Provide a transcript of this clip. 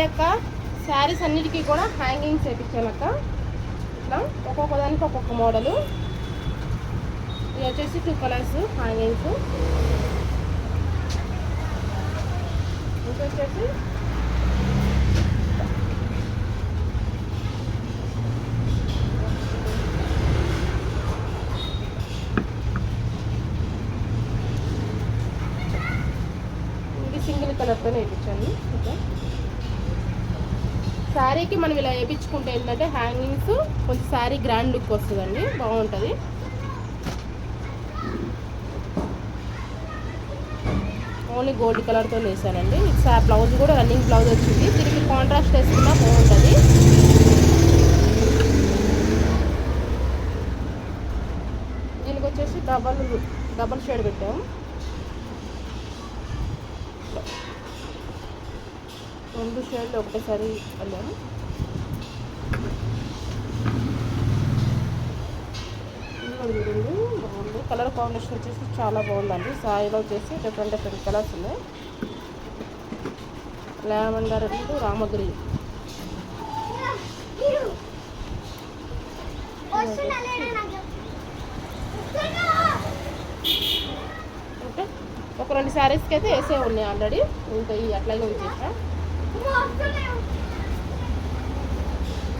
అక్క శారీస్ అన్నిటికీ కూడా హ్యాంగింగ్స్ వేయించాను అక్క. ఇట్లా ఒక్కొక్క దానికి ఒక్కొక్క మోడలు. ఇది వచ్చేసి 2 కలర్స్ హ్యాంగింగ్స్. ఇది వచ్చేసి సింగిల్ కలర్తో వేయించాను. ఓకే, శారీకి మనం ఇలా వేయించుకుంటే ఏంటంటే హ్యాంగింగ్స్ కొంచెం శారీ గ్రాండ్ లుక్ వస్తుందండి, బాగుంటుంది. ఓన్లీ గోల్డ్ కలర్తో వేసానండి. బ్లౌజ్ కూడా రన్నింగ్ బ్లౌజ్ వచ్చింది. దీనికి కాంట్రాస్ట్ వేసుకున్నా బాగుంటుంది. దీనికి వచ్చేసి డబల్ షేడ్ పెట్టాము. 2 షేడ్లు ఒకటేసారి వెళ్ళాము. బాగుంది. కలర్ కాంబినేషన్ వచ్చేసి చాలా బాగుందండి. సారీలో వచ్చేసి డిఫరెంట్ కలర్స్ ఉన్నాయి. Lavender and రామగ్రీన్. ఓకే, ఒక 2 శారీస్కి అయితే వేసే ఉన్నాయి ఆల్రెడీ. ఇంకా అట్లాగే ఉంచేసా.